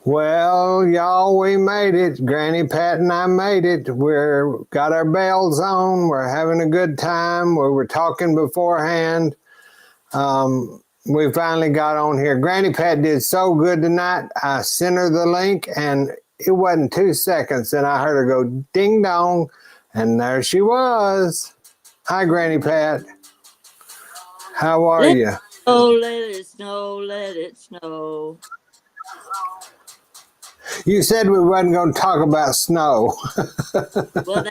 Well, y'all, we made it. Granny Pat and I made it. We're got our bells on. We're having a good time. We were talking beforehand. We finally got on here. Granny Pat did so good tonight. I sent her the link, and it wasn't 2 seconds, and I heard her go ding dong, and there she was. Hi, Granny Pat. How are Let you? let it snow, let it snow. You said we wasn't going to talk about snow. Well,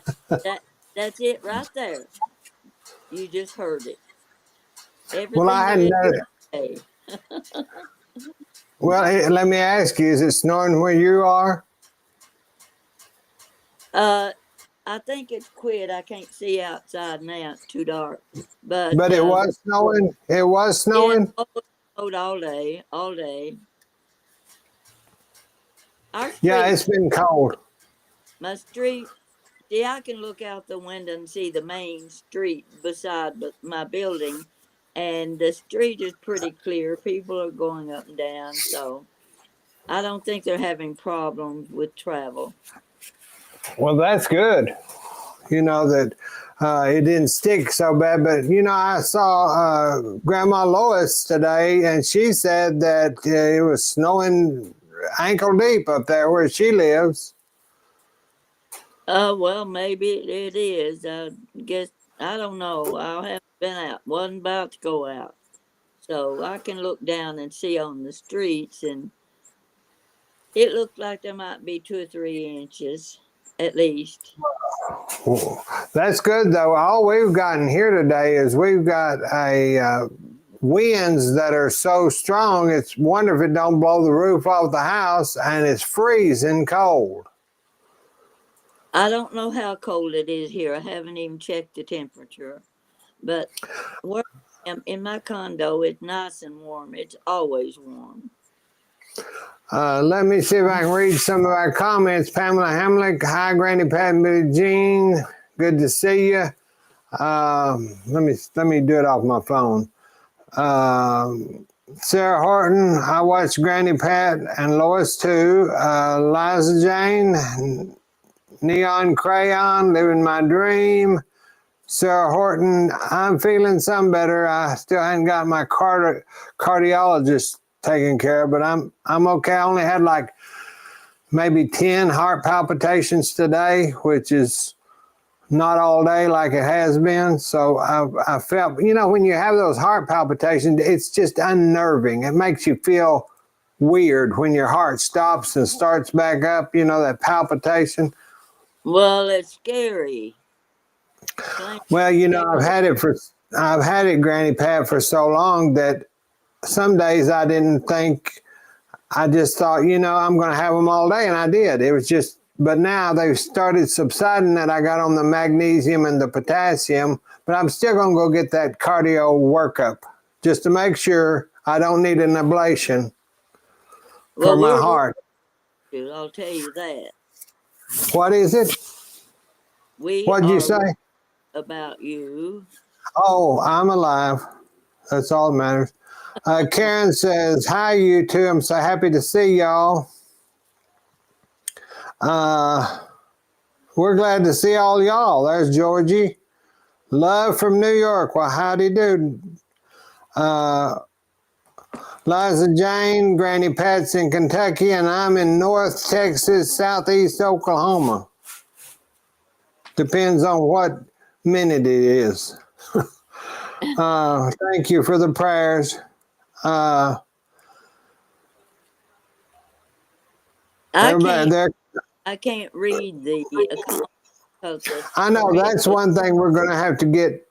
that's it right there. You just heard it. Well, I Everything hadn't. you had to say. Well, hey, let me ask you: is it snowing where you are? Uh, I think it's quit. I can't see outside now. It's too dark. But But it was snowing. It was yeah, snowing. it snowed all day, all day. Our Yeah, street, it's been cold. my street. See, I can look out the window and see the main street beside my building, and the street is pretty clear. People are going up and down, so I don't think they're having problems with travel. Well, that's good. You know that it didn't stick so bad. But I saw Grandma Lois today, and she said that it was snowing ankle deep up there where she lives. Well, maybe it is. I guess I don't know. I haven't been out. Wasn't about to go out, so I can look down and see on the streets, and it looked like there might be 2 or 3 inches at least. That's good, though. All we've gotten here today is we've got a winds that are so strong. It's wonder if it don't blow the roof off the house, and it's freezing cold. I don't know how cold it is here. I haven't even checked the temperature, but where I am in my condo, it's nice and warm. It's always warm. Let me see if I can read some of our comments. Pamela Hamlick, hi, Granny Pat and Billie Jean. Good to see you. Let me do it off my phone. Sarah Horton, I watched Granny Pat and Lois too. Liza Jane, Neon Crayon, Living My Dream. Sarah Horton, I'm feeling some better. I still hadn't got my cardiologist taken care of, but I'm okay. I only had like maybe 10 heart palpitations today, which is not all day like it has been. So I felt, when you have those heart palpitations, it's just unnerving. It makes you feel weird when your heart stops and starts back up, that palpitation. Well, it's scary. Plain Well, scary. I've had it, Granny Pat, for so long that some days I didn't think, I just thought, I'm going to have them all day. And I did. It was just, but now they've started subsiding that I got on the magnesium and the potassium, but I'm still going to go get that cardio workup just to make sure I don't need an ablation for Well, my we're heart. worried. I'll tell you that. What is it? We What'd you are say? worried about you. Oh, I'm alive. That's all that matters. Karen says, hi, you two. I'm so happy to see y'all. We're glad to see all y'all. There's Georgie. Love from New York. Well, howdy do. Liza Jane, Granny Pat's in Kentucky, and I'm in North Texas, Southeast Oklahoma. Depends on what minute it is. Thank you for the prayers. I Everybody can't. there. I can't read the account because the I know screen that's is. one thing we're going to have to get.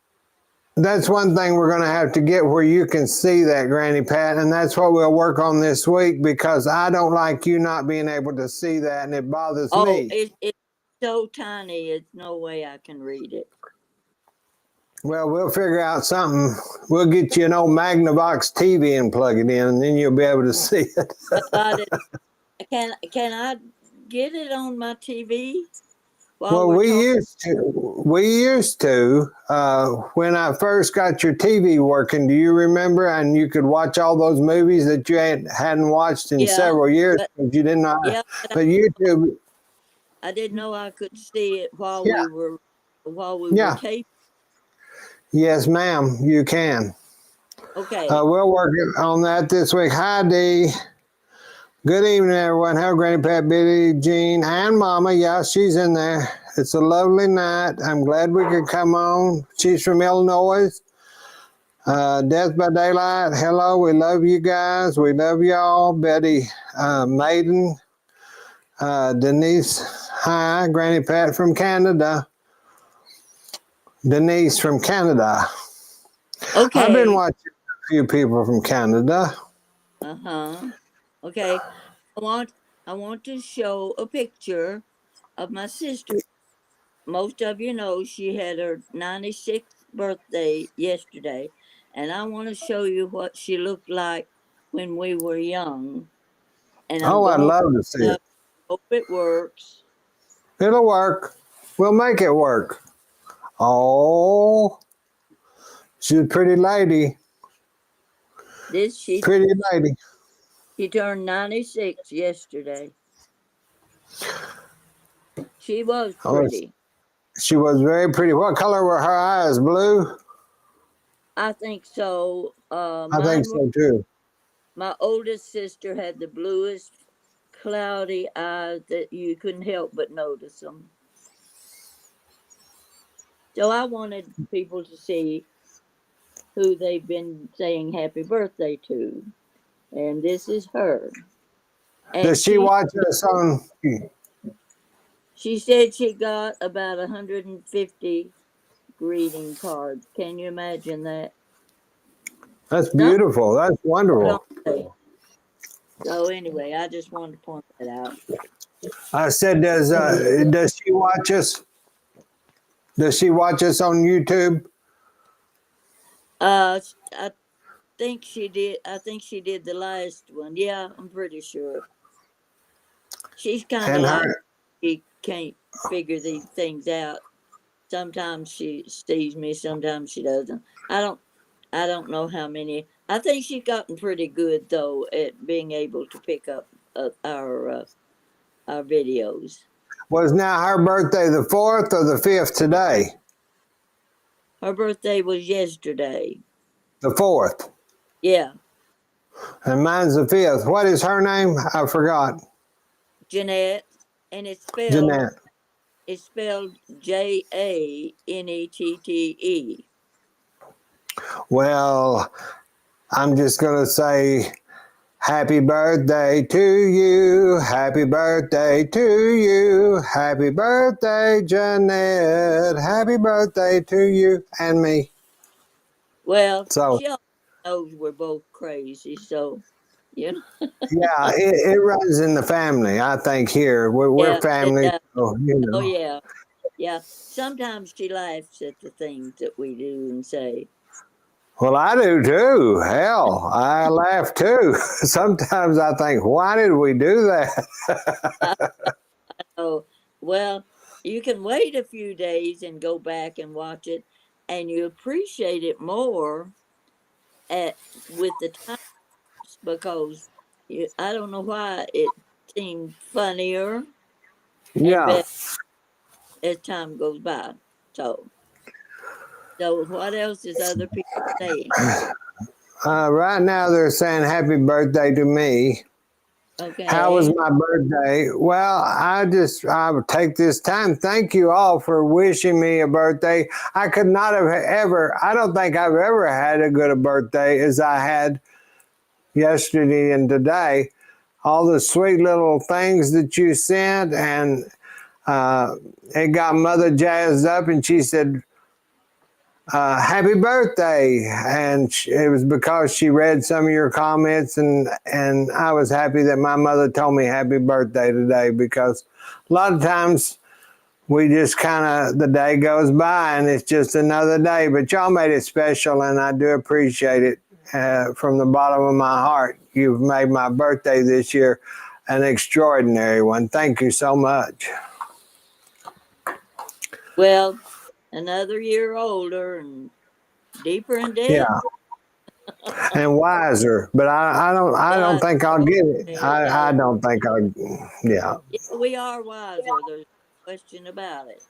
That's one thing we're going to have to get where you can see that, Granny Pat, and that's what we'll work on this week because I don't like you not being able to see that, and it bothers Oh, me. it's so tiny. It's no way I can read it. Well, we'll figure out something. We'll get you an old Magnavox TV and plug it in, and then you'll be able to see it. I got it. Can I get it on my TV? while Well, we're we talking. used to, when I first got your TV working, do you remember? And you could watch all those movies that you hadn't watched in Yeah, several years but because you didn't know. yeah, but But YouTube, I didn't know I could see it yeah, while we were yeah. taping. Yes, ma'am, you can. Okay. We'll work on that this week. Hi, Dee. Good evening, everyone. Hello, Granny Pat, Biddy, Jean, and Mama. Yeah, she's in there. It's a lovely night. I'm glad we could come on. She's from Illinois. Death by Daylight. Hello, we love you guys. We love y'all. Betty, Maiden, Denise. Hi, Granny Pat from Canada. Denise from Canada. I've been Okay. watching a few people from Canada. Uh-huh. Okay. I want to show a picture of my sister. Most of you know she had her 96th birthday yesterday, and I want to show you what she looked like when we were young. And I'm Oh, I'd going love to see to it. hope it works. It'll work. We'll make it work. Oh, she's a pretty lady. This Pretty lady. she turned 96 yesterday. She was Oh, pretty. she was very pretty. What color were her eyes? Blue? I think so. I think so too. My oldest sister had the bluest, cloudy eyes that you couldn't help but notice them. So I wanted people to see who they've been saying happy birthday to. And this is her. And Does she watch us on? she said she got about 150 greeting cards. Can you imagine that? That's Some beautiful. That's don't wonderful. say. So anyway, I just wanted to point that out. I said, does she watch us? Does she watch us on YouTube? I think she did. I think she did the last one. Yeah, I'm pretty sure. She's kind of And like her, she can't figure these things out. Sometimes she sees me, sometimes she doesn't. I don't know how many. I think she's gotten pretty good though at being able to pick up our videos. was now her birthday the 4th or the 5th today? Her birthday was yesterday. The 4th. Yeah, And mine's the 5th. What is her name? I forgot. Janette, and Janette. it's spelled Janette. Well, I'm just going to say happy birthday to you. Happy birthday to you. Happy birthday, Janette. Happy birthday to you and me. Well, So, she knows we're both crazy, so you know. yeah, it runs in the family, I think, here. We're Yeah, it family. does. So, Oh yeah. Yeah. Sometimes she laughs at the things that we do and say. Well, I do too. Hell, I laugh too. Sometimes I think, why did we do that? Oh, well, you can wait a few days and go back and watch it, and you appreciate it more at with the times because I don't know why it seemed funnier and Yeah. better as time goes by. So, so what else is other people saying? Right now they're saying happy birthday to me. How was Okay. my birthday? Well, I would take this time. Thank you all for wishing me a birthday. I could not have I don't think I've ever had a good a birthday as I had yesterday and today. All the sweet little things that you sent, and it got Mother jazzed up, and she said, happy birthday. And it was because she read some of your comments, and I was happy that my mother told me happy birthday today, because a lot of times we just the day goes by and it's just another day, but y'all made it special, and I do appreciate it from the bottom of my heart. You've made my birthday this year an extraordinary one. Thank you so much. Well, another year older and deeper in debt. Yeah, and wiser. But I don't Wise. think I'll get it. Yeah, I don't think I'll. Yeah, yeah, we are wiser. There's no question about it.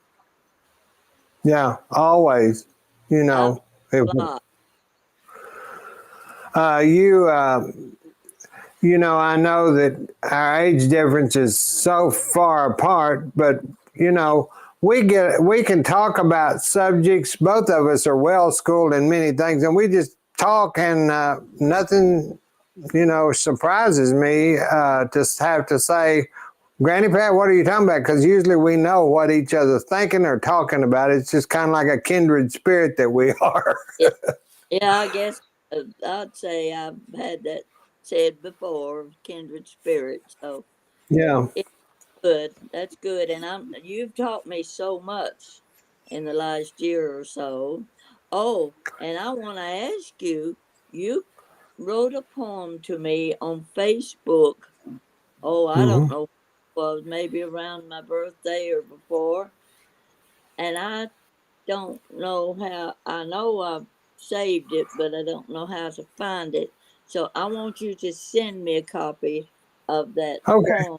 yeah, always. You I've know, if a lot. you you know, I know that our age difference is so far apart, but you know, we can talk about subjects. Both of us are well schooled in many things, and we just talk, and nothing, you know, surprises me to have to say, Granny Pat, what are you talking about? Because usually we know what each other's thinking or talking about. It's just kind of like a kindred spirit that we are. Yeah, yeah, I guess I'd say I've had that said before, kindred spirit. So Yeah. it's good. That's good. And you've taught me so much in the last year or so. Oh, and I want to ask you, you wrote a poem to me on Facebook. Oh, I don't Hmm. know. Well, maybe around my birthday or before. And I don't know how. I know I've saved it, but I don't know how to find it. So I want you to send me a copy of that Okay. poem.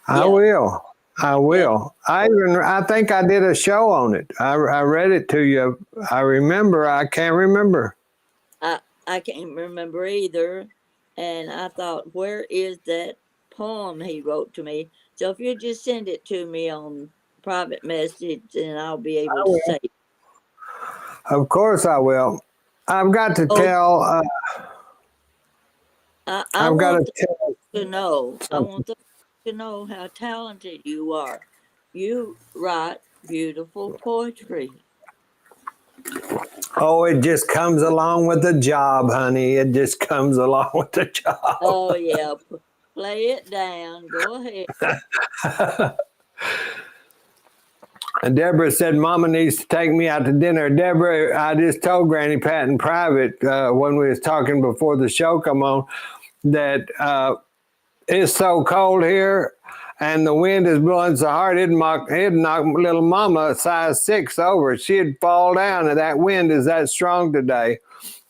I Yeah, will. I yeah. will. I think I did a show on it. I read it to you. I remember. I can't remember. I can't remember either. And I thought, where is that poem he wrote to me? So if you just send it to me on private message, and I'll be able I to will. say, Of course I will. I've got to oh, tell. I I've got to want them tell to know. I something. want them to know how talented you are. You write beautiful poetry. Oh, it just comes along with the job, honey. It just comes along with the job. Oh yeah, play it down. Go ahead. And Deborah said, Mama needs to take me out to dinner. Deborah, I just told Granny Pat in private when we was talking before the show come on that it's so cold here and the wind is blowing so hard it'd knock little Mama size 6 over. She'd fall down, and that wind is that strong today.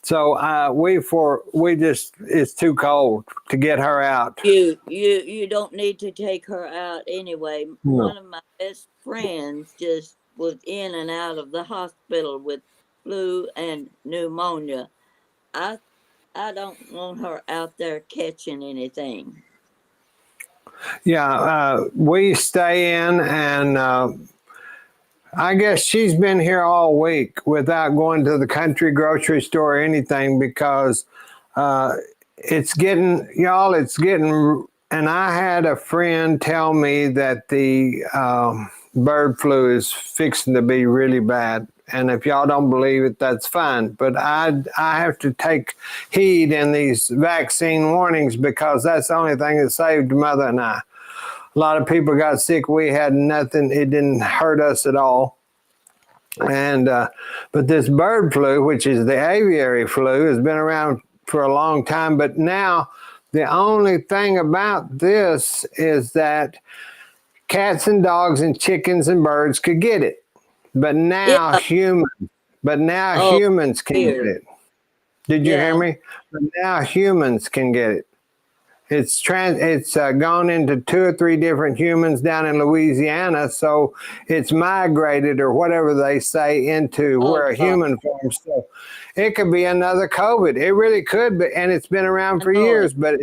So we just it's too cold to get her out. You don't need to take her out anyway. No. One of my best friends just was in and out of the hospital with flu and pneumonia. I I don't want her out there catching anything. Yeah, we stay in, and I guess she's been here all week without going to the country grocery store or anything because uh, it's getting, y'all, it's getting. And I had a friend tell me that the bird flu is fixing to be really bad. And if y'all don't believe it, that's fine. But I have to take heed in these vaccine warnings because that's the only thing that saved Mother and I. A lot of people got sick. We had nothing. It didn't hurt us at all. And but this bird flu, which is the aviary flu, has been around for a long time. But now the only thing about this is that cats and dogs and chickens and birds could get it. But now Yeah. humans, but now Oh, humans can get weird. it. Did you hear Yeah. me? But now humans can get it. It's gone into 2 or 3 different humans down in Louisiana, so it's migrated or whatever they say into Oh where a God. human forms. So it could be another COVID. It really could be, and it's been around I for know it. years. But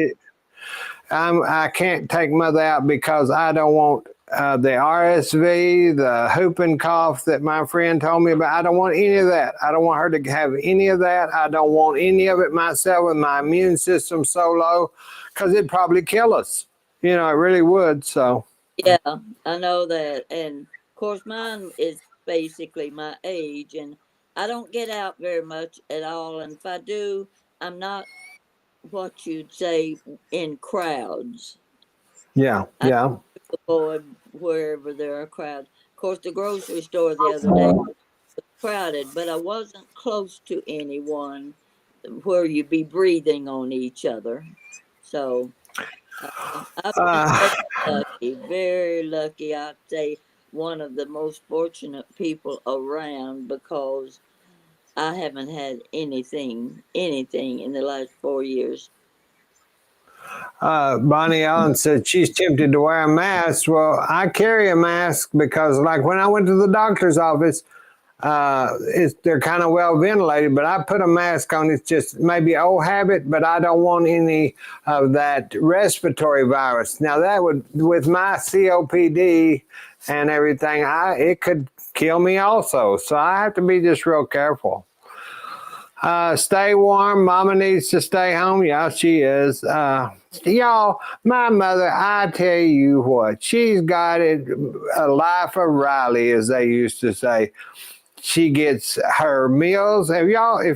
I can't take Mother out because I don't want the RSV, the whooping cough that my friend told me about. I don't want any of that. I don't want her to have any of that. I don't want any of it myself with my immune system so low because it'd probably kill us. You know, it really would. So, Yeah, I know that. And of course, mine is basically my age, and I don't get out very much at all. And if I do, I'm not what you'd say in crowds. yeah, I yeah. avoid wherever there are crowds. Of course, the grocery store the other day was crowded, but I wasn't close to anyone where you'd be breathing on each other. So I've been Uh, very lucky, I'd say. one of the most fortunate people around because I haven't had anything in the last 4 years. Bonnie Allen said she's tempted to wear a mask. Well, I carry a mask because, like, when I went to the doctor's office, they're kind of well ventilated, but I put a mask on. It's just maybe old habit, but I don't want any of that respiratory virus. Now that would, with my COPD and everything, it could kill me also. So I have to be just real careful. Stay warm. Mama needs to stay home. Yeah, she is. Y'all, my mother, I tell you what, she's got it, a life of Riley, as they used to say. She gets her meals. If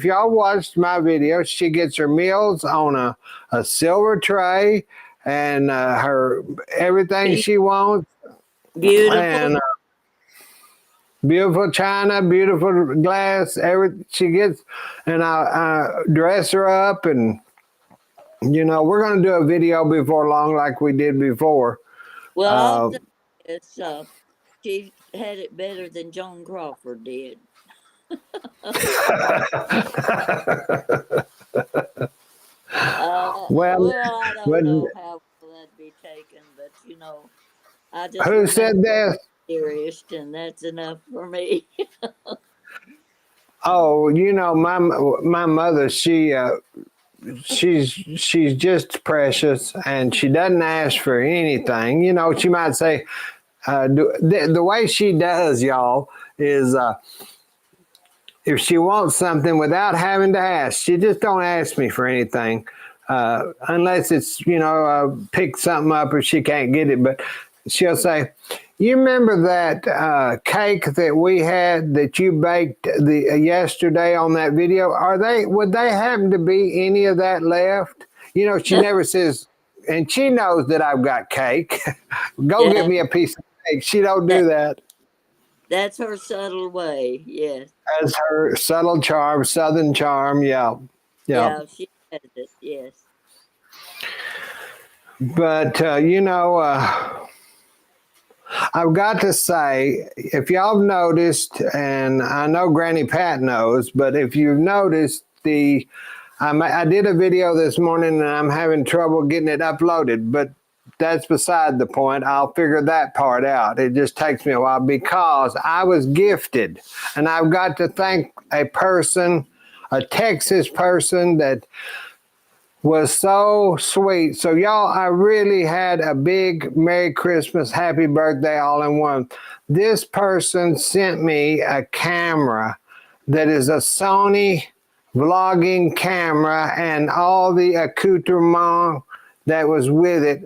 y'all watched my video, she gets her meals on a silver tray and her everything she wants. Beautiful. And beautiful china, beautiful glass, she gets, and I dress her up, and we're going to do a video before long like we did before. Well, I'll say this, she had it better than Joan Crawford did. Well, I don't know how that'd be taken, but I just who said that? Serious, and that's enough for me. Oh, my mother, she's just precious, and she doesn't ask for anything. She might say, the way she does, y'all, is if she wants something without having to ask, she just don't ask me for anything, unless it's, pick something up or she can't get it. But she'll say, you remember that cake that we had that you baked yesterday on that video? Would they happen to be any of that left? She never says, and she knows that I've got cake. Go get me a piece of cake. She don't do that. That's her subtle way, yes. That's her subtle charm, Southern charm, yeah. Yeah, she has it, yes. But, I've got to say, if y'all have noticed, and I know Granny Pat knows, but if you've noticed, I did a video this morning and I'm having trouble getting it uploaded, but that's beside the point. I'll figure that part out. It just takes me a while because I was gifted, and I've got to thank a Texas person that was so sweet. So y'all, I really had a big Merry Christmas, Happy Birthday all in one. This person sent me a camera that is a Sony vlogging camera and all the accoutrement that was with it,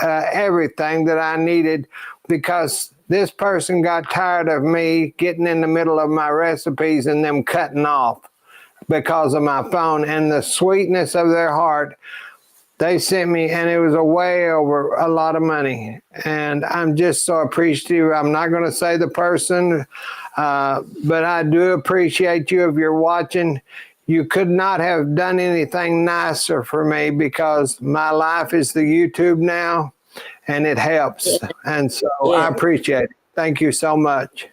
everything that I needed, because this person got tired of me getting in the middle of my recipes and them cutting off because of my phone, and the sweetness of their heart. They sent me, and it was a way over a lot of money, and I'm just so appreciative. I'm not going to say the person, but I do appreciate you if you're watching. You could not have done anything nicer for me, because my life is the YouTube now, and it helps. Yeah. And so I appreciate it. Thank you so much.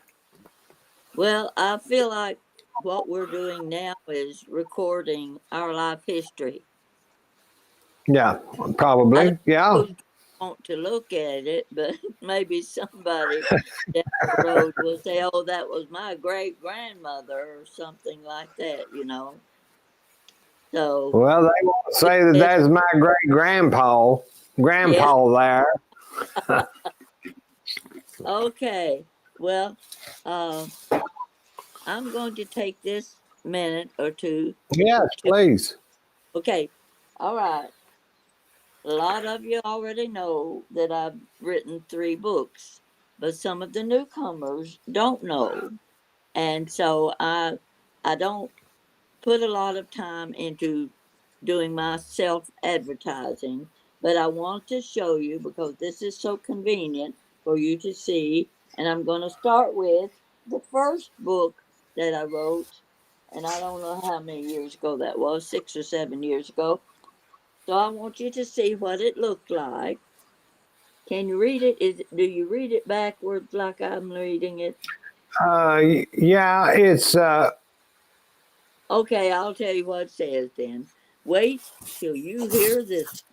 Well, I feel like what we're doing now is recording our life history. Yeah, probably. Yeah. Want to look at it, but maybe somebody down the road will say, "Oh, that was my great grandmother," or something like that. So well, they won't say that that's my great grandpa there. Okay. Well, I'm going to take this minute or two. Yes, please. Okay. All right. A lot of you already know that I've written 3 books, but some of the newcomers don't know. And so I don't put a lot of time into doing my self-advertising, but I want to show you because this is so convenient for you to see. And I'm going to start with the first book that I wrote, and I don't know how many years ago that was, 6 or 7 years ago. So I want you to see what it looked like. Can you read it? Do you read it backwards like I'm reading it? Yeah, it's Okay, I'll tell you what it says then. Wait till you hear this.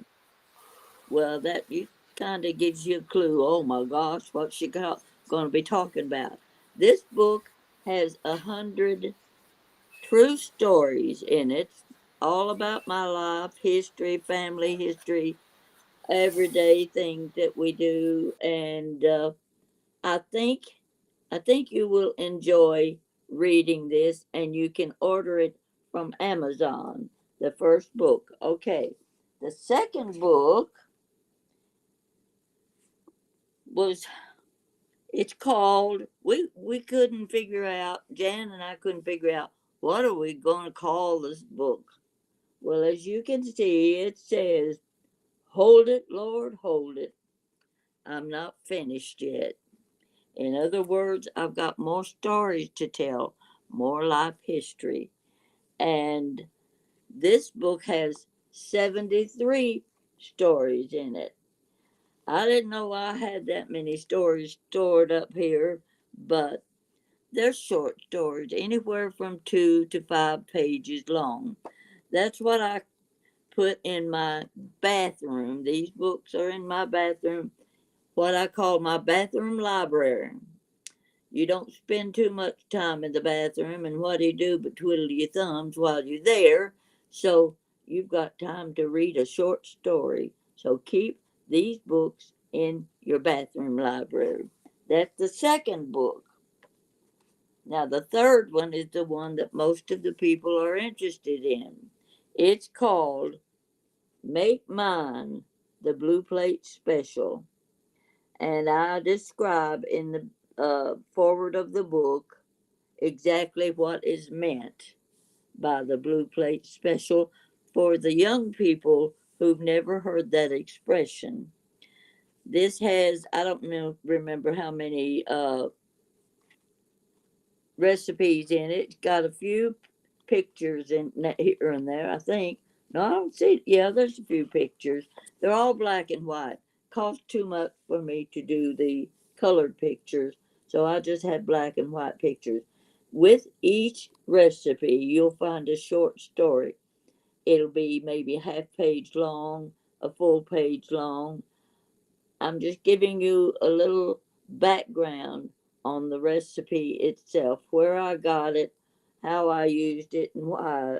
Well, that you kind of gives you a clue. Oh my gosh, what's she going to be talking about? This book has 100 true stories in it, all about my life, history, family history, everyday things that we do, and I think I think you will enjoy reading this, and you can order it from Amazon. The first book, okay. The second book was it's called we couldn't figure out. Jan and I couldn't figure out what are we going to call this book. Well, as you can see, it says, "Hold it, Lord, hold it. I'm not finished yet." In other words, I've got more stories to tell, more life history. And this book has 73 stories in it. I didn't know I had that many stories stored up here, but they're short stories, anywhere from 2 to 5 pages long. That's what I put in my bathroom. These books are in my bathroom, what I call my bathroom library. You don't spend too much time in the bathroom, and what do you do but twiddle your thumbs while you're there? So you've got time to read a short story. So keep these books in your bathroom library. That's the second book. Now, the third one is the one that most of the people are interested in. It's called Make Mine the Blue Plate Special. And I describe in the forward of the book exactly what is meant by the Blue Plate Special for the young people who've never heard that expression. This has, I don't know, remember how many recipes in it. It's got a few pictures in here and there, I think. No, I don't see. Yeah, there's a few pictures. They're all black and white. Cost too much for me to do the colored pictures, so I just had black and white pictures. With each recipe, you'll find a short story. It'll be maybe a half page long, a full page long. I'm just giving you a little background on the recipe itself, where I got it, how I used it, and why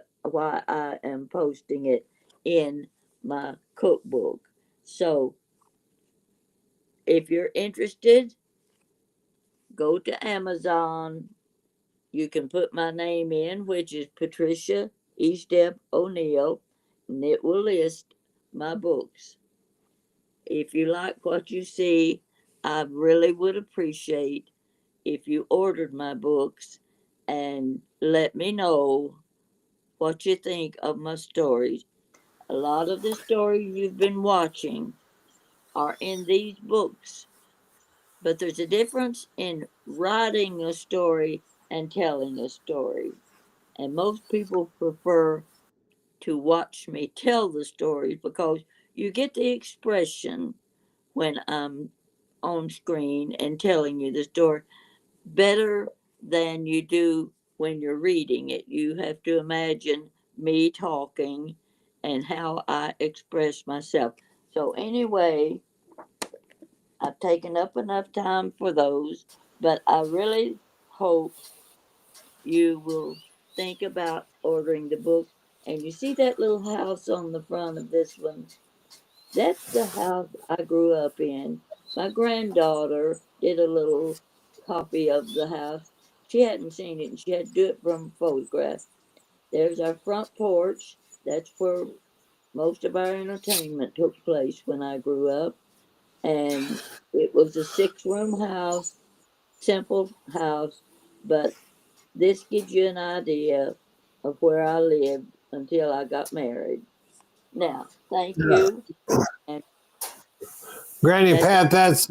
I am posting it in my cookbook. So, if you're interested, go to Amazon. You can put my name in, which is Patricia Eastep O'Neill, and it will list my books. If you like what you see, I really would appreciate if you ordered my books and let me know what you think of my stories. A lot of the stories you've been watching are in these books, but there's a difference in writing a story and telling a story. And most people prefer to watch me tell the stories because you get the expression when I'm on screen and telling you the story better than you do when you're reading it. You have to imagine me talking and how I express myself. So, anyway, I've taken up enough time for those, but I really hope you will think about ordering the book. And you see that little house on the front of this one? That's the house I grew up in. My granddaughter did a little copy of the house. She hadn't seen it and she had to do it from a photograph. There's our front porch. That's where most of our entertainment took place when I grew up. And it was a 6 room house, simple house, but this gives you an idea of where I lived until I got married. Now, thank yeah. you. And Granny that's Pat. That's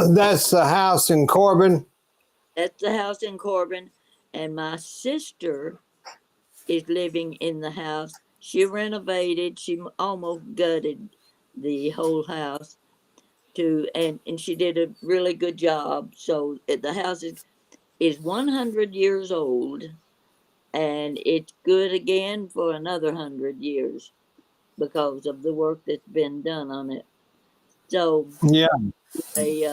that's the house in Corbin. That's the house in Corbin, and my sister is living in the house. She renovated. She almost gutted the whole house, and she did a really good job. So the house is 100 years old, and it's good again for another 100 years because of the work that's been done on it. So Yeah. they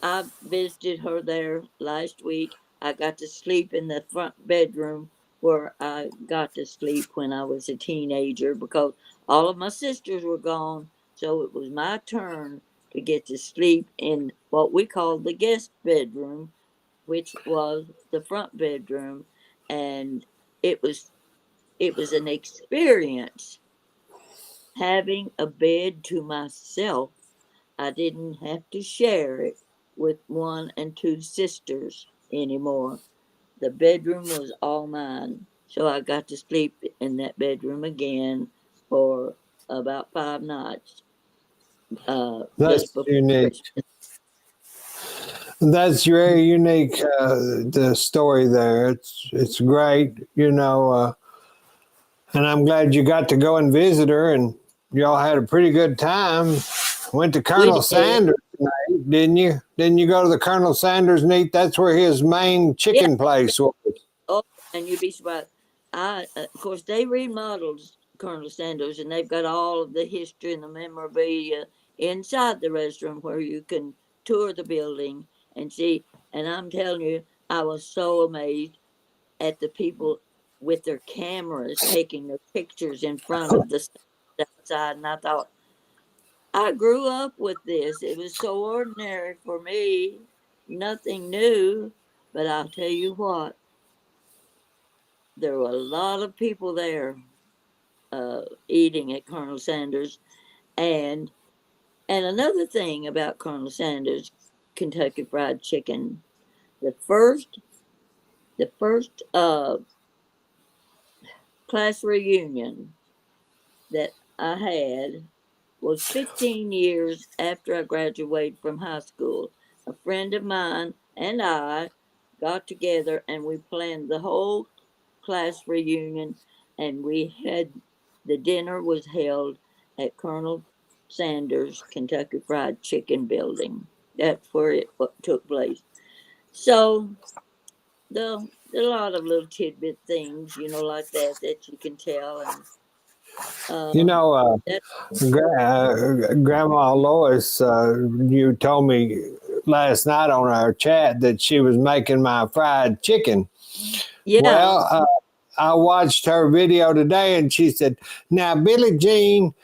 I visited her there last week. I got to sleep in the front bedroom where I got to sleep when I was a teenager because all of my sisters were gone. So it was my turn to get to sleep in what we called the guest bedroom, which was the front bedroom. And it was it was an experience having a bed to myself. I didn't have to share it with one and two sisters anymore. The bedroom was all mine. So I got to sleep in that bedroom again for about 5 nights, just That's before unique. Christmas. That's very unique. The story there, it's great, and I'm glad you got to go and visit her, and y'all had a pretty good time. Went to We Colonel did. Sanders, didn't you? Didn't you go to the Colonel Sanders and eat? That's where his main Yeah. chicken place was. Oh, and you'd be surprised. Of course, they remodeled Colonel Sanders, and they've got all of the history and the memorabilia inside the restaurant where you can tour the building and see. And I'm telling you, I was so amazed at the people with their cameras taking their pictures in front of the outside. And I thought, I grew up with this. It was so ordinary for me, nothing new. But I'll tell you what, there were a lot of people there eating at Colonel Sanders, and another thing about Colonel Sanders Kentucky Fried Chicken, the first class reunion that I had was 15 years after I graduated from high school. A friend of mine and I got together and we planned the whole class reunion, and we had the dinner was held at Colonel Sanders Kentucky Fried Chicken building. That's where it took place. So there are a lot of little tidbit things, like that you can tell, and You uh, know, that Grandma Lois, you told me last night on our chat that she was making my fried chicken. yeah, Well, I watched her video today and she said, "Now, Billie Jean,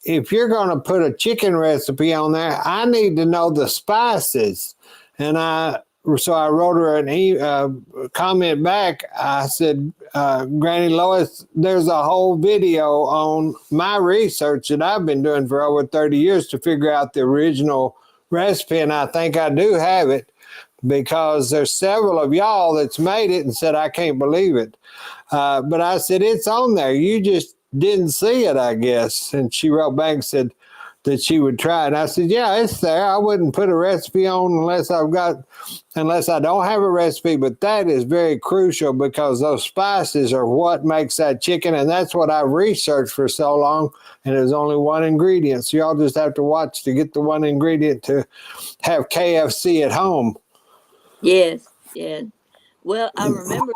if you're going to put a chicken recipe on there, I need to know the spices." And so I wrote her comment back. I said, Granny Lois, there's a whole video on my research that I've been doing for over 30 years to figure out the original recipe. And I think I do have it because there's several of y'all that's made it and said, I can't believe it. But I said, it's on there. You just didn't see it, I guess. And she wrote back and said that she would try it. And I said, yeah, it's there. I wouldn't put a recipe on unless I don't have a recipe. But that is very crucial because those spices are what makes that chicken. And that's what I researched for so long. And there's only one ingredient. So y'all just have to watch to get the one ingredient to have KFC at home. yes, yes. Well, I remember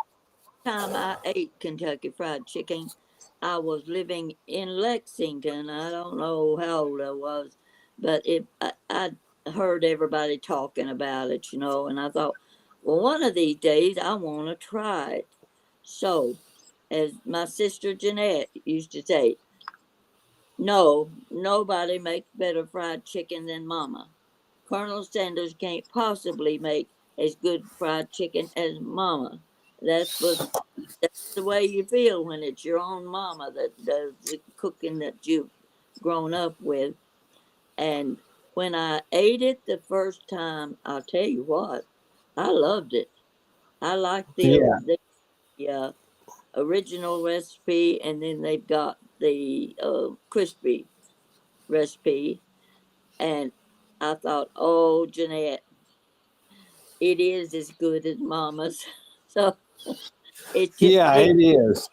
the time I ate Kentucky Fried Chicken. I was living in Lexington. I don't know how old I was, but I heard everybody talking about it, and I thought, well, one of these days I want to try it. So, as my sister Janette used to say, no, nobody makes better fried chicken than Mama. Colonel Sanders can't possibly make as good fried chicken as Mama. That's the way you feel when it's your own mama that does the cooking that you've grown up with. And when I ate it the first time, I'll tell you what, I loved it. I like Yeah. the original recipe, and then they've got the crispy recipe. And I thought, oh, Jeanette, it is as good as Mama's. So it's just Yeah, it is.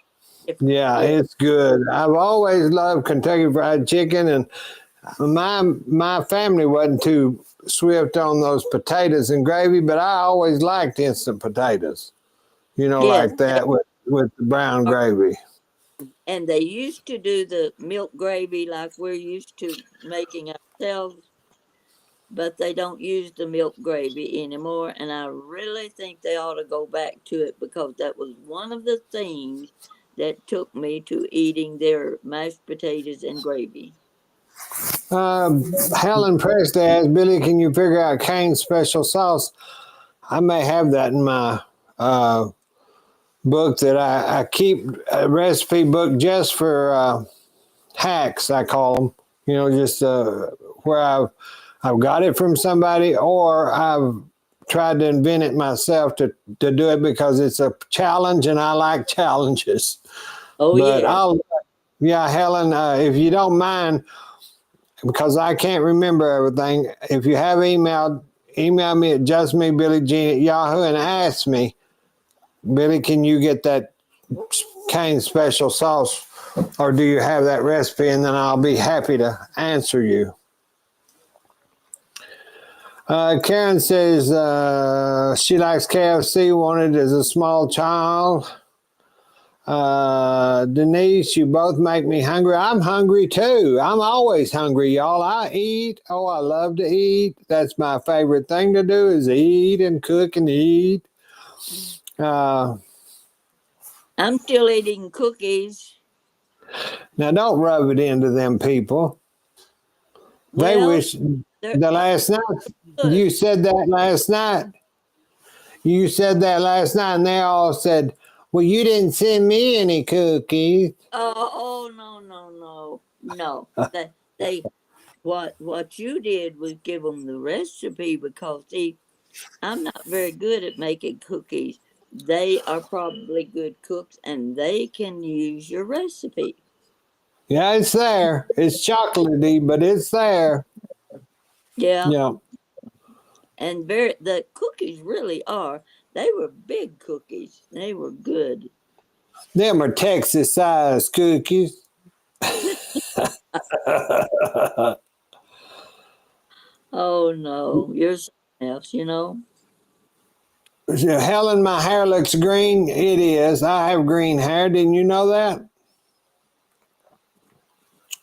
different. Yeah, Yeah. it's good. I've always loved Kentucky Fried Chicken, and My family wasn't too swift on those potatoes and gravy, but I always liked instant potatoes. Yes, Like they that with the brown are. gravy. And they used to do the milk gravy like we're used to making ourselves, but they don't use the milk gravy anymore. And I really think they ought to go back to it because that was one of the things that took me to eating their mashed potatoes and gravy. Helen Presley asked Billy, "Can you figure out Cane's special sauce?" I may have that in my uh, book that I keep, a recipe book just for hacks. I call them. Just where I've got it from somebody, or I've tried to invent it myself to do it because it's a challenge and I like challenges. Oh, But yeah. yeah, Helen, if you don't mind, because I can't remember everything, if you have email me at justmebillyjean@yahoo and ask me, Billy, can you get that Cane special sauce, or do you have that recipe? And then I'll be happy to answer you. Karen says she likes KFC, wanted as a small child. Denise, you both make me hungry. I'm hungry too. I'm always hungry, y'all. I eat. Oh, I love to eat. That's my favorite thing to do is eat and cook and eat. Uh, I'm still eating cookies. Now, don't rub it into them people. They Well, wish they're the last night good. you said that last night. You said that last night, and they all said, "Well, you didn't send me any cookies." Oh, no, no, no, no. They what you did was give them the recipe because see, I'm not very good at making cookies. They are probably good cooks and they can use your recipe. Yeah, it's there. It's chocolatey, but it's there. Yeah, Yeah, and very the cookies really are. They were big cookies. They were good. them are Texas sized cookies. Oh no, you're something else. Helen, my hair looks green. It is. I have green hair. Didn't you know that?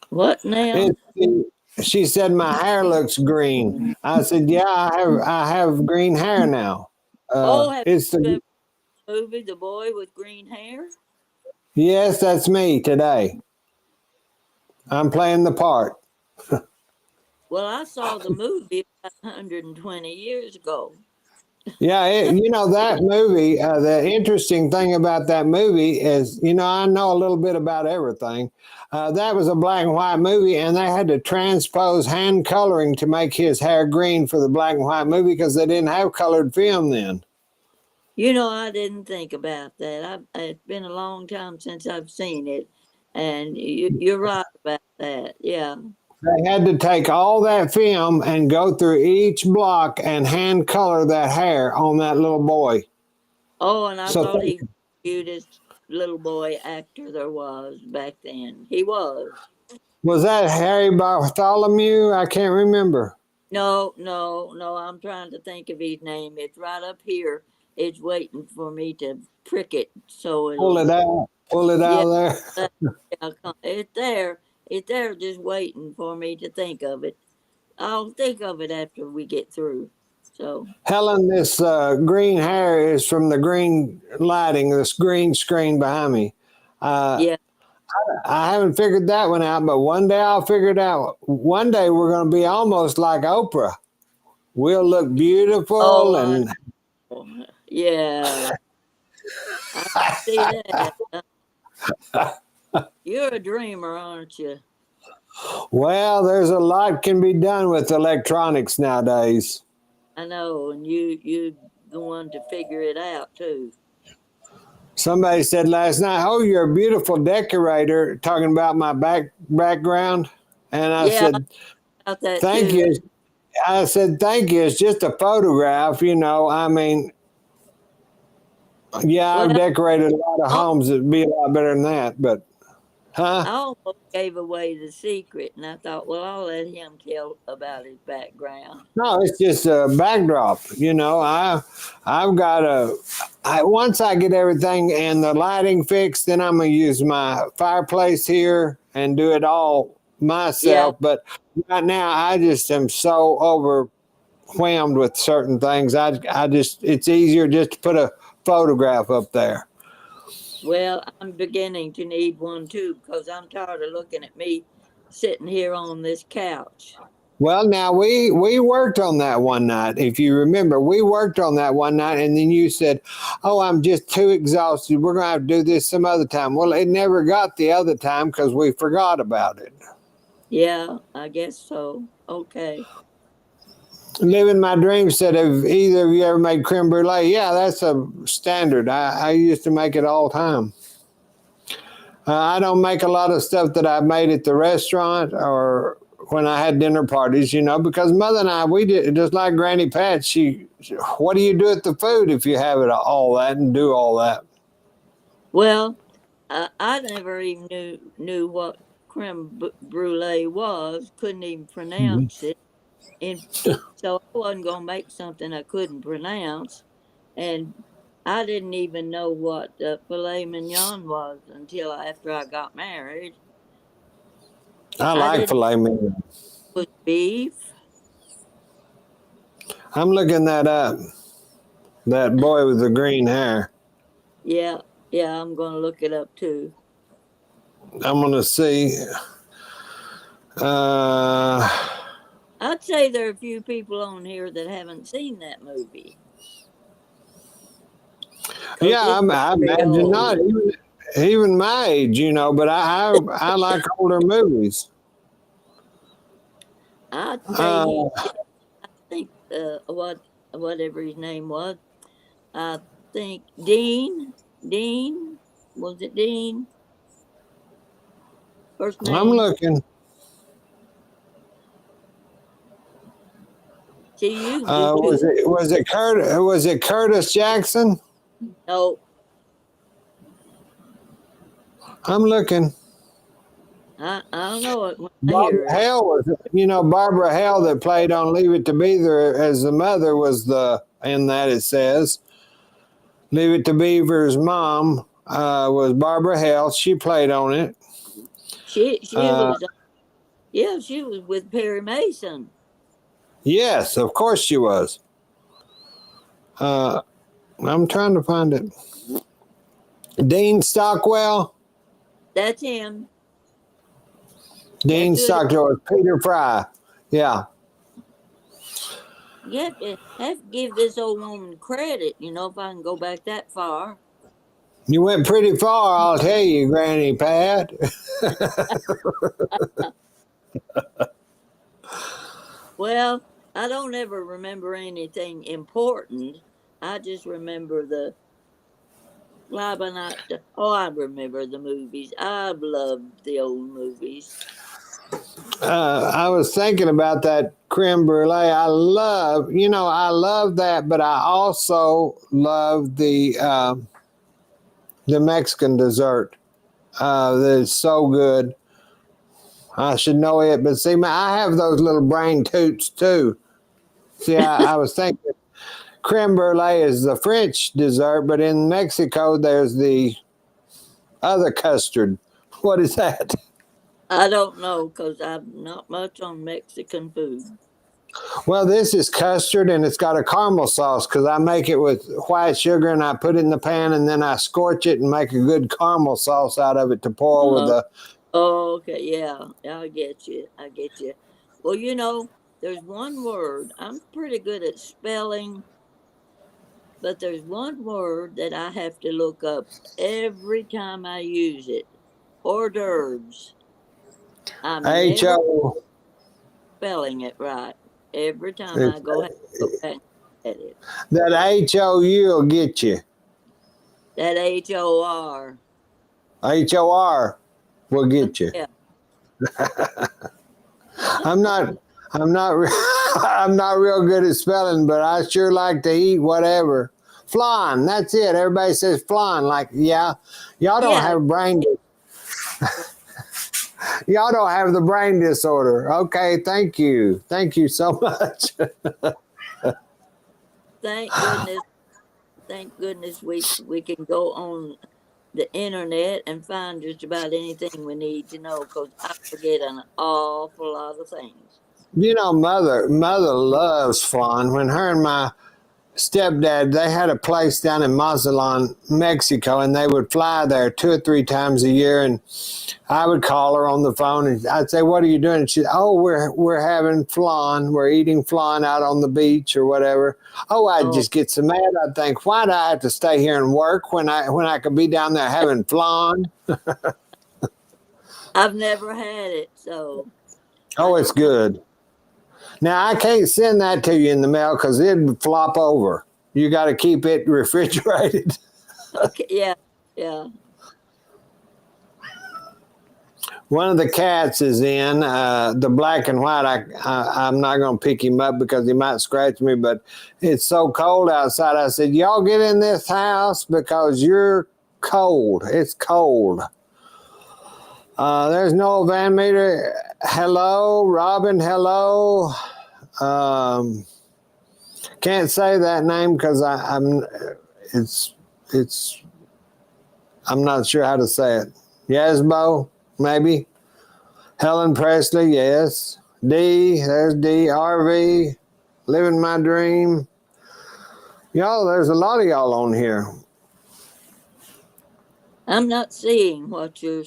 What now? It, she said my hair looks green. I said, yeah, I have green hair now. Oh, have It's you the ever seen the movie The Boy with Green Hair? Yes, that's me today. I'm playing the part. Well, I saw the movie about 120 years ago. Yeah, that movie. The interesting thing about that movie is, I know a little bit about everything. That was a black and white movie, and they had to transpose hand coloring to make his hair green for the black and white movie because they didn't have colored film then. I didn't think about that. It's been a long time since I've seen it, and you're right about that. Yeah. They had to take all that film and go through each block and hand color that hair on that little boy. Oh, and I So thought he was the cutest little boy actor there was back then. He was. was that Harry Bartholomew? I can't remember. No, no, no. I'm trying to think of his name. It's right up here. It's waiting for me to prick it, so Pull it'll. it out. Pull it Yeah, out of there. uh, yeah, it's there. It's there, just waiting for me to think of it. I'll think of it after we get through. So Helen, this green hair is from the green lighting, this green screen behind me. Uh, yeah. I haven't figured that one out, but one day I'll figure it out. One day we're going to be almost like Oprah. We'll look Oh, beautiful I and know. Yeah, I see that. You're a dreamer, aren't you? well, there's a lot can be done with electronics nowadays. I know, and you the one to figure it out too. Somebody said last night, "Oh, you're a beautiful decorator," talking about my background, and I Yeah, said, about that "Thank too. you." I said, "Thank you. It's just a photograph, I mean, yeah, I've Well, decorated a lot of oh, homes that'd be a lot better than that, but Huh? I almost gave away the secret, and I thought, well, I'll let him tell about his background. No, it's just a backdrop. I've got once I get everything and the lighting fixed, then I'm gonna use my fireplace here and do it all Yeah, myself. But right now, I just am so overwhelmed with certain things. I just it's easier just to put a photograph up there. well, I'm beginning to need one too because I'm tired of looking at me sitting here on this couch. Well, now we worked on that one night. If you remember, we worked on that one night, and then you said, "Oh, I'm just too exhausted. We're gonna have to do this some other time." Well, it never got the other time because we forgot about it. Yeah, I guess so. Okay. Living my dream said, "Have either of you ever made creme brulee?" Yeah, that's a standard. I used to make it all the time. I don't make a lot of stuff that I've made at the restaurant or when I had dinner parties, because Mother and I, we did just like Granny Pat. What do you do at the food if you have it all that and do all that? Well, I never even knew what brulee was. Couldn't even Mhm. pronounce it, and so I wasn't gonna make something I couldn't pronounce. And I didn't even know what filet mignon was until after I got married. I I like didn't filet mignon. put beef. I'm looking that up. That boy with the green hair. Yeah, yeah, I'm gonna look it up too. I'm gonna see. Uh, I'd say there are a few people on here that haven't seen that movie because yeah, it's I very imagine not. old. Even my age, but I like older movies. I'd say Uh, he think whatever his name was. I think Dean. Dean, was it Dean? First I'm name. looking. See, you can do Was two. it Curtis Jackson? No, I'm looking. I don't know it when I Barbara hear it. Hale Barbara Hale that played on Leave It to Beaver as the mother was in that it says Leave It to Beaver's mom was Barbara Hale. She played on it. She Uh, was yeah, she was with Perry Mason. yes, of course she was. Uh, I'm trying to find it. Dean Stockwell. That's him. Dean That's who it is. Stockwell was Peter Fry. Yeah. Have to give this old woman credit, if I can go back that far. You went pretty far, I'll tell you, Granny Pat. Well, I don't ever remember anything important. I just remember the Labanat. Oh, I remember the movies. I've loved the old movies. I was thinking about that creme brulee. I love that, but I also love the Mexican dessert. That's so good. I should know it, but see, I have those little brain toots too. See, I was thinking creme brulee is the French dessert, but in Mexico there's the other custard. What is that? I don't know because I'm not much on Mexican food. Well, this is custard and it's got a caramel sauce because I make it with white sugar and I put it in the pan and then I scorch it and make a good caramel sauce out of it to pour over Uh, the. oh, okay, yeah, I get you. I get you. Well, there's one word. I'm pretty good at spelling, but there's one word that I have to look up every time I use it. Hors d'oeuvres. I'm never HO. spelling it right. Every time I go back at it. That HOU will get you. That HOR. HOR will get you. Yeah. I'm not. I'm not. I'm not real good at spelling, but I sure like to eat whatever. Flan. That's it. Everybody says flan. Like, yeah, y'all don't Yeah. have brain. Y'all don't have the brain disorder. Okay, thank you. Thank you so much. Thank goodness. Thank goodness we can go on the internet and find just about anything we need to know, because I forget an awful lot of things. You know, mother loves flan. When her and my stepdad, they had a place down in Mazatlan, Mexico, and they would fly there 2 or 3 times a year. And I would call her on the phone, and I'd say, "What are you doing?" And she'd, "Oh, we're having flan. We're eating flan out on the beach or whatever." Oh, I'd Oh, just get so mad. I'd think, "Why do I have to stay here and work when I could be down there having flan?" I've never had it, so I Oh, it's don't know. good. Now I can't send that to you in the mail because it'd flop over. You got to keep it refrigerated. Okay, yeah, yeah. One of the cats is in the black and white. I'm not going to pick him up because he might scratch me, but it's so cold outside. I said, "Y'all get in this house because you're cold. It's cold." There's Noel Van Meter. Hello, Robin. Hello. Um, can't say that name because it's it's I'm not sure how to say it. Yasbo, maybe. Helen Presley, yes. D, there's D. RV, living my dream. Y'all, there's a lot of y'all on here. I'm not seeing what you're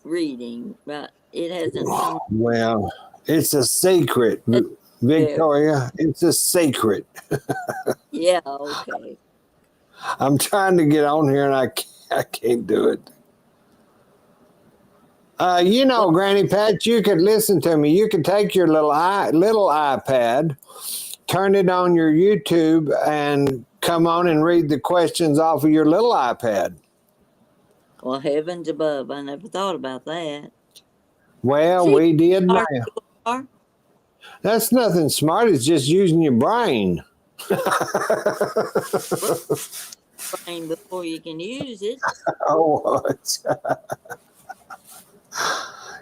reading, but it hasn't come Well, it's a secret, there. Victoria. It's a secret. Yeah, okay. I'm trying to get on here and I can't do it. You know, Well, Granny Pat, you could listen to me. You could take your little iPad, turn it on your YouTube, and come on and read the questions off of your little iPad. well, heavens above, I never thought about that. Well, See, we did smart now. you are. That's nothing smart. It's just using your brain. Well, brain before you can use it. Oh,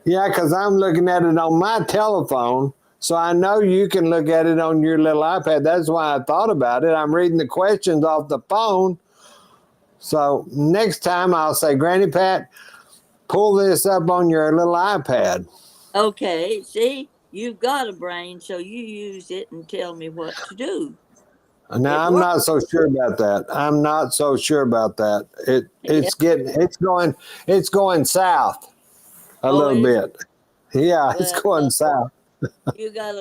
yeah, because I'm looking at it on my telephone. So I know you can look at it on your little iPad. That's why I thought about it. I'm reading the questions off the phone. So next time I'll say, Granny Pat, pull this up on your little iPad. Okay, see, you've got a brain, so you use it and tell me what to do. It Now I'm works. not so sure about that. I'm not so sure about that. Yeah. It's going south a Oh, little is it? bit. Yeah, it's Well, going south. you got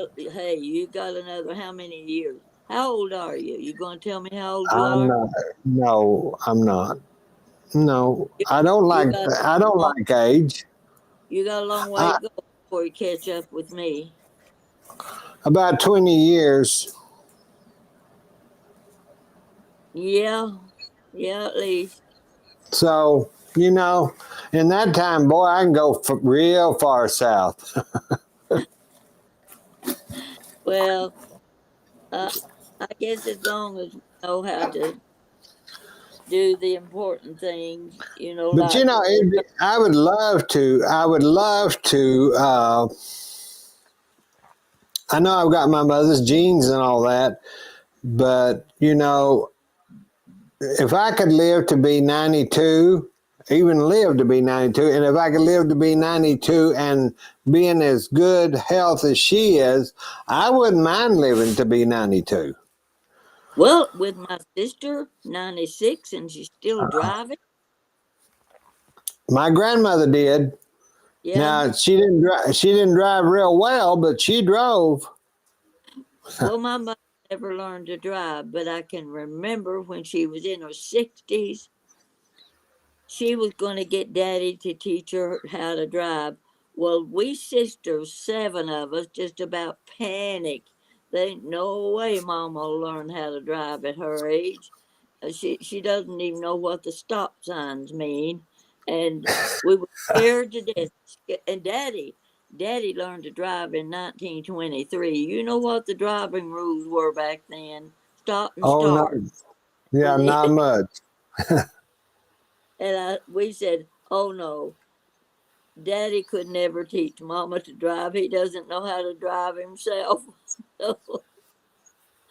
another how many years? How old are you? You going to tell me how old you I'm are? not. No, I'm not. No, You, I don't you like. got I don't long, like age. you got a long way I, to go before you catch up with me. about 20 years. Yeah, yeah, at least. So you know, in that time, boy, I can go real far south. Well, uh, I guess as long as we know how to do the important things, But you like know, I would love to. I would love to. I know I've got my mother's genes and all that, but you know, if I could live to be 92, even live to be 92, and if I could live to be 92 and be in as good health as she is, I wouldn't mind living to be 92. well, with my sister, 96, and she's still driving. My grandmother did. Yeah. Now she didn't drive. She didn't drive real well, but she drove. Well, my mother never learned to drive, but I can remember when she was in her 60s, she was going to get daddy to teach her how to drive. Well, we sisters, 7 of us, just about panicked. There ain't no way mama will learn how to drive at her age. She doesn't even know what the stop signs mean. And we were scared to death. And daddy learned to drive in 1923. You know what the driving rules were back then? Stop and Oh no, start. yeah, And not much. we said, "Oh no, Daddy could never teach Mama to drive. He doesn't know how to drive himself. So,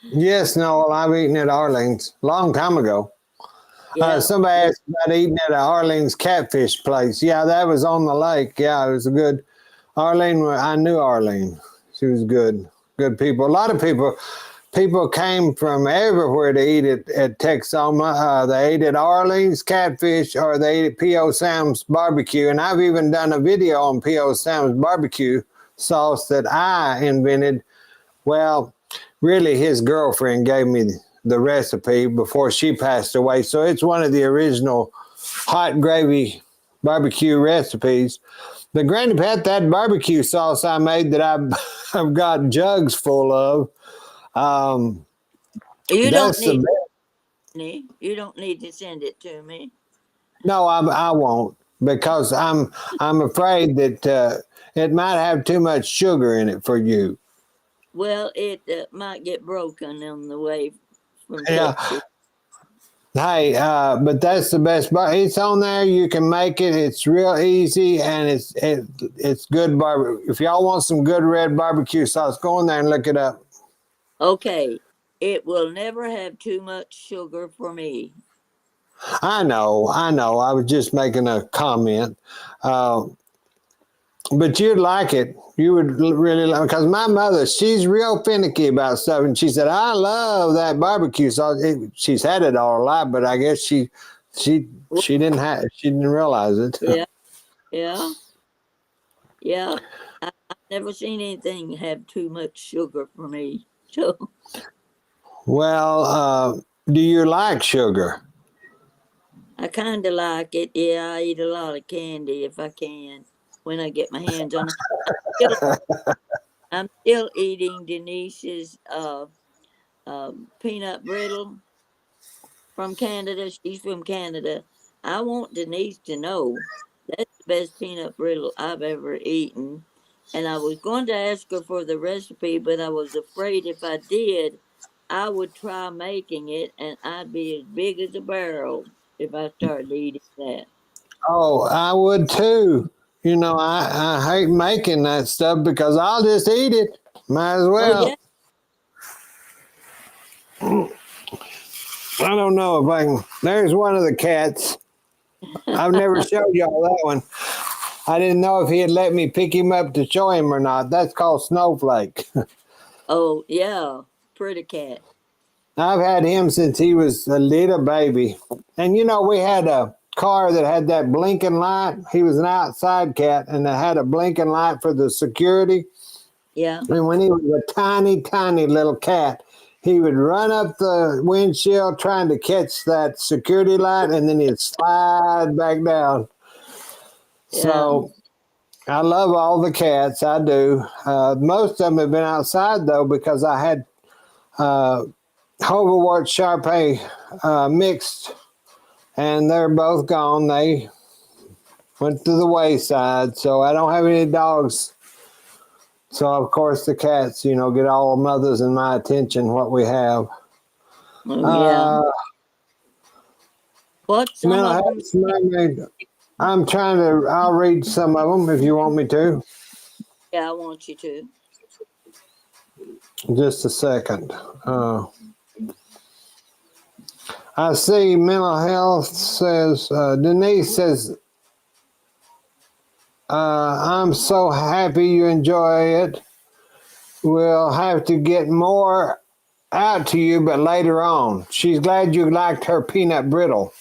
Yes, Noel, I've eaten at Arlene's a long time ago. yeah, Somebody yeah. asked about eating at Arlene's catfish place. Yeah, that was on the lake. Yeah, it was a good. Arlene, I knew Arlene. She was good. Good people. A lot of people came from everywhere to eat at Texoma. They ate at Arlene's Catfish or they ate at P.O. Sam's Barbecue. And I've even done a video on P.O. Sam's barbecue sauce that I invented. Well, really, his girlfriend gave me the recipe before she passed away. So it's one of the original hot gravy barbecue recipes. The Granny Pat, that barbecue sauce I made that I've got jugs full of. Um, You don't that's the need best. you don't need to send it to me. No, I won't because I'm afraid that it might have too much sugar in it for you. Well, it might get broken on the way from Yeah. Texas. Hey, but that's the best. It's on there. You can make it. It's real easy and it's good. If y'all want some good red barbecue sauce, go in there and look it up. Okay, it will never have too much sugar for me. I know. I was just making a comment. Uh, But you'd like it. You would really like because my mother, she's real finicky about stuff, and she said, "I love that barbecue sauce." She's had it all her life, but I guess she she didn't realize it. Yeah, yeah, yeah. I've never seen anything have too much sugar for me. So Well, do you like sugar? I kind of like it. Yeah, I eat a lot of candy if I can when I get my hands on it. Still, I'm still eating Denise's peanut brittle from Canada. She's from Canada. I want Denise to know that's the best peanut brittle I've ever eaten. And I was going to ask her for the recipe, but I was afraid if I did, I would try making it and I'd be as big as a barrel if I started eating that. Oh, I would too. You know, I hate making that stuff because I'll just eat it. Might as Oh, yeah. well. I don't know if I can. There's one of the cats. I've never showed y'all that one. I didn't know if he had let me pick him up to show him or not. That's called Snowflake. Oh, yeah. Pretty cat. I've had him since he was a little baby. And you know, we had a car that had that blinking light. He was an outside cat and it had a blinking light for the security. Yeah. And when he was a tiny, tiny little cat, he would run up the windshield trying to catch that security light and then he'd slide back down. Yeah. So I love all the cats. I do. Most of them have been outside though because I had Hoverwort Shar-Pei mixed, and they're both gone. They went to the wayside, so I don't have any dogs. So of course the cats, you know, get all the mothers and my attention. What we have. Oh, yeah. Uh, What some Mental of them health mermaid. I'm trying to. I'll read some of them if you want me to. Yeah, I want you to. Just a second. I see mental health says, Denise says, I'm so happy you enjoy it. We'll have to get more out to you, but later on. She's glad you liked her peanut brittle.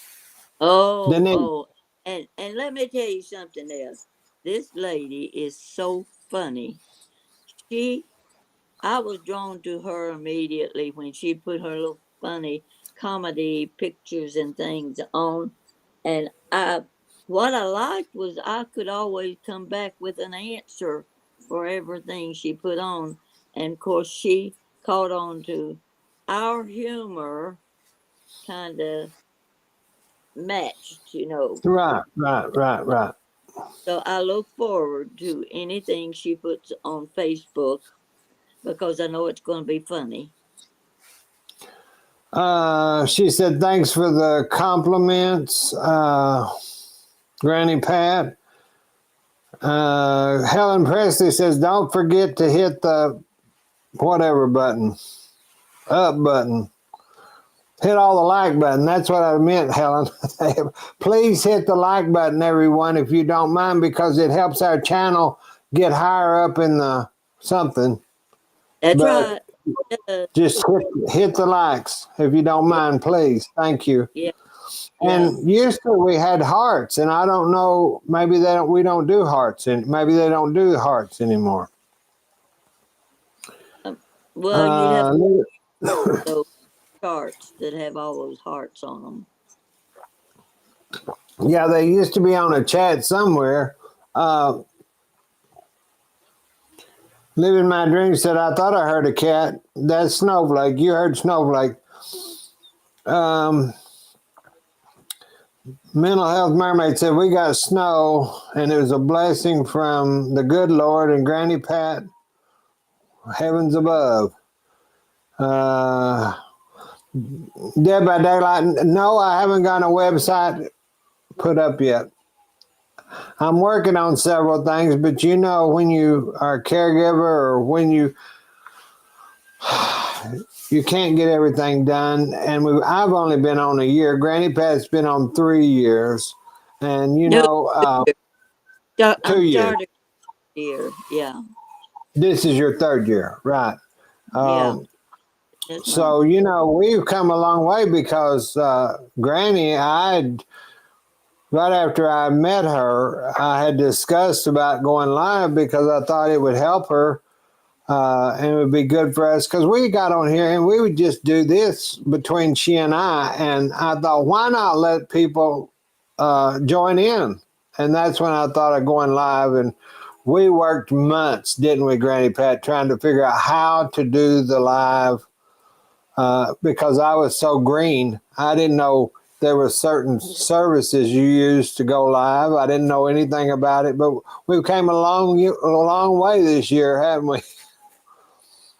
Oh, Denise. oh. And let me tell you something else. This lady is so funny. She I was drawn to her immediately when she put her little funny comedy pictures and things on. And what I liked was I could always come back with an answer for everything she put on. And of course, she caught on to our humor, kind of matched. Right. So I look forward to anything she puts on Facebook because I know it's going to be funny. She said, thanks for the compliments, Granny Pat. Helen Presley says, don't forget to hit the whatever button, up button. Hit all the like button. That's what I meant, Helen. Please hit the like button, everyone, if you don't mind, because it helps our channel get higher up in the something. That's But right. just hit the likes if you don't Yeah, mind, please. Thank you. yeah, yeah. And used to we had hearts, and I don't know. Maybe they don't. We don't do hearts, and maybe they don't do hearts anymore. Well, you'd have Uh, those charts that have all those hearts on them. yeah, they used to be on a chat somewhere. Living my dream said, I thought I heard a cat. That's Snowflake. You heard Snowflake. Mental Health Mermaid said, we got snow, and it was a blessing from the good Lord and Granny Pat, heavens above. Dead by Daylight, no, I haven't got a website put up yet. I'm working on several things, but you know, when you are a caregiver or when you can't get everything done. And I've only been on a year. Granny Pat's been on 3 years. And, you No, know, 2 I'm years. starting here. Yeah, This is your 3rd year, right? yeah. That's right. So, you know, we've come a long way because Granny, right after I met her, I had discussed about going live because I thought it would help her. And it would be good for us because we got on here and we would just do this between she and I. And I thought, why not let people join in? And that's when I thought of going live. And we worked months, didn't we, Granny Pat, trying to figure out how to do the live because I was so green. I didn't know there were certain services you used to go live. I didn't know anything about it, but we came a long way this year, haven't we?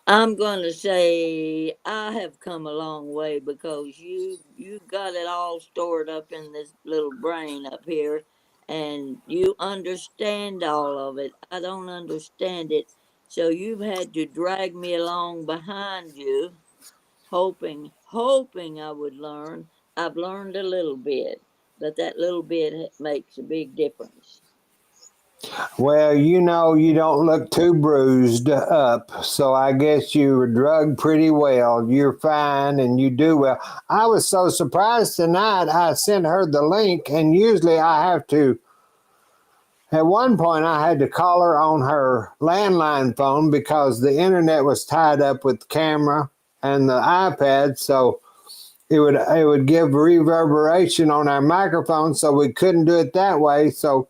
I'm going to say I have come a long way because you got it all stored up in this little brain up here, and you understand all of it. I don't understand it, so you've had to drag me along behind you, hoping I would learn. I've learned a little bit, but that little bit makes a big difference. Well, you know, you don't look too bruised up, so I guess you were drugged pretty well. You're fine and you do well. I was so surprised tonight. I sent her the link, and usually I have to, at one point, I had to call her on her landline phone because the internet was tied up with the camera and the iPad, so it would give reverberation on our microphone, so we couldn't do it that way. So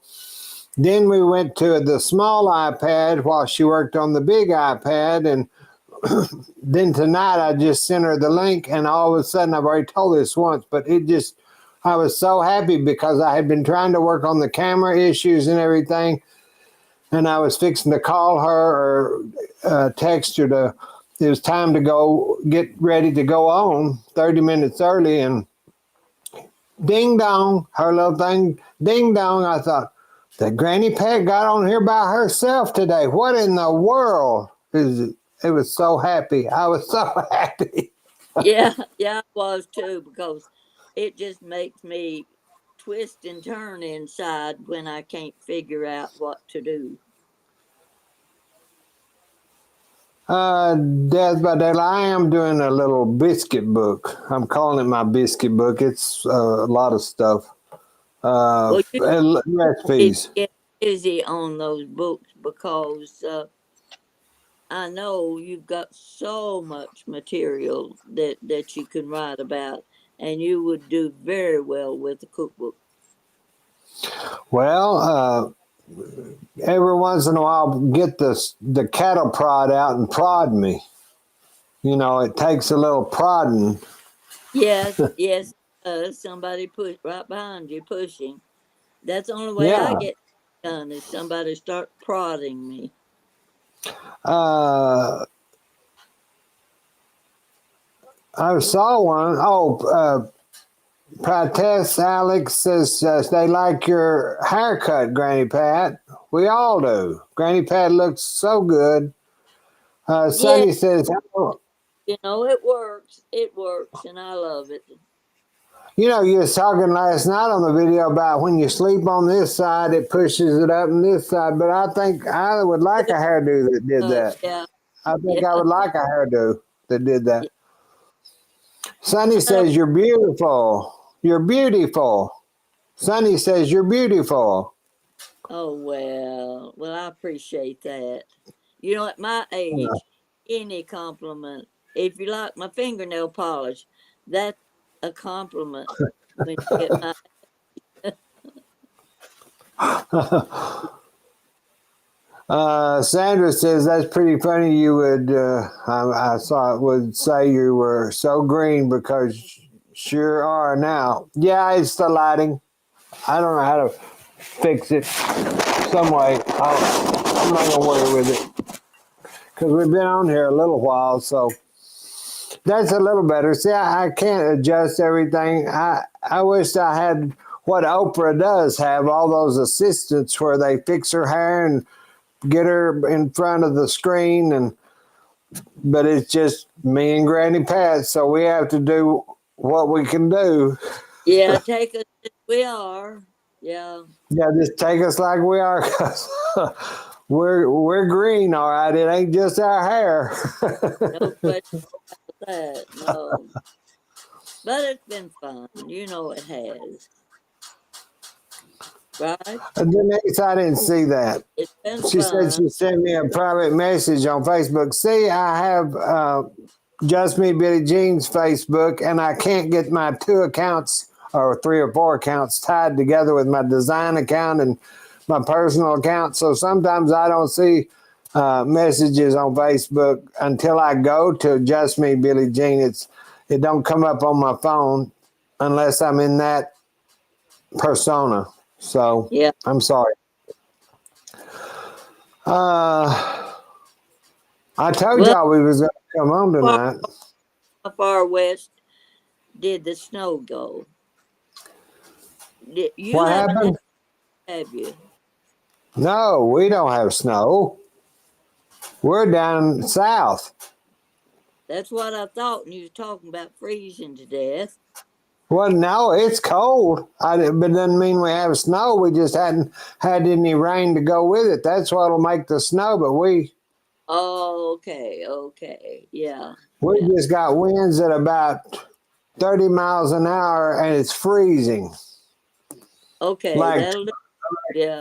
then we went to the small iPad while she worked on the big iPad. And then tonight I just sent her the link, and all of a sudden, I've already told this once, but I was so happy because I had been trying to work on the camera issues and everything. And I was fixing to call her or text her it was time to go get ready to go on 30 minutes early. And ding dong, her little thing, ding dong. I thought, the Granny Pat got on here by herself today. What in the world is it? It was so happy. I was so happy. Yeah, yeah, I was too, because it just makes me twist and turn inside when I can't figure out what to do. Death by Daylight, I am doing a little biscuit book. I'm calling it my biscuit book. It's a lot of stuff. Well, you need to Recipes. get busy on those books because I know you've got so much material that you can write about, and you would do very well with a cookbook. Well, every once in a while, get the cattle prod out and prod me. You know, it takes a little prodding. Yes, yes, somebody push right behind you pushing. That's the only way I Yeah. get done is somebody start prodding me. Uh, I saw one. Oh, Protest Alex says they like your haircut, Granny Pat. We all do. Granny Pat looks so good. Yeah, Sonny says, "Oh, you know, it works. It works, and I love it. you know, you was talking last night on the video about when you sleep on this side, it pushes it up on this side. But I think I would like a hairdo that did that. Yeah, I yeah, think I would like a hairdo that did that." yeah. Sonny I don't, says, "You're beautiful. You're beautiful." Sonny says, "You're beautiful." oh, well, I appreciate that. You know, at my age, any compliment, if you like my fingernail polish, that's a compliment when you get my, Sandra says that's pretty funny. You would, I saw it would say you were so green because sure are now. Yeah, it's the lighting. I don't know how to fix it some way. I'm not gonna worry with it because we've been on here a little while, so that's a little better. See, I can't adjust everything. I wish I had what Oprah does have, all those assistants where they fix her hair and get her in front of the screen, and but it's just me and Granny Pat, so we have to do what we can do. yeah, take us as we are. Yeah, Yeah, just take us like we are, 'cause we're green, all right. It ain't just our hair. no question about that. No, but it's been fun. You know it has, right? Denise, I didn't see that. It's been She said fun. she sent me a private message on Facebook. See, I have Just Me Billie Jean's Facebook, and I can't get my two accounts or three or four accounts tied together with my design account and my personal account. So sometimes I don't see messages on Facebook until I go to Just Me Billie Jean. It don't come up on my phone unless I'm in that persona. So Yeah. I'm sorry. I told Well, y'all we was gonna come on far, tonight. far west did the snow go? You What haven't had, happened? have you? No, we don't have snow. We're down south. That's what I thought. And you was talking about freezing to death. Well, no, it's cold. But it doesn't mean we have snow. We just hadn't had any rain to go with it. That's what'll make the snow. But Oh, okay, okay, yeah, we yeah. just got winds at about 30 miles an hour, and it's freezing, Okay, like that'll do. Yeah.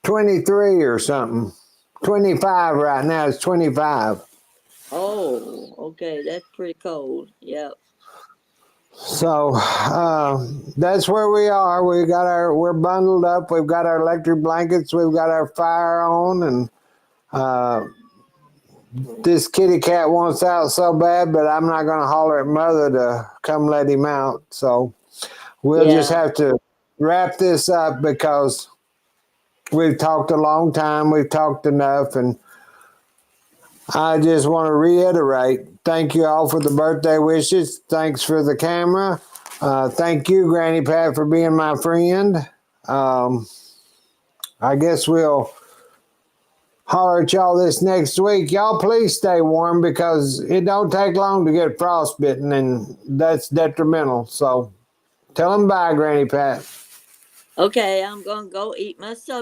23 or something. 25 right now. It's 25. Oh, okay, that's pretty cold. Yep. So that's where we are. We're bundled up. We've got our electric blankets. We've got our fire on, and this kitty cat wants out so bad. But I'm not going to holler at mother to come let him out. So we'll just Yeah. have to wrap this up because we've talked a long time. We've talked enough, and I just want to reiterate, thank you all for the birthday wishes. Thanks for the camera. Thank you, Granny Pat, for being my friend. I guess we'll holler at y'all this next week. Y'all please stay warm because it don't take long to get frostbitten, and that's detrimental. So tell them bye, Granny Pat. Okay, I'm gonna go eat my supper.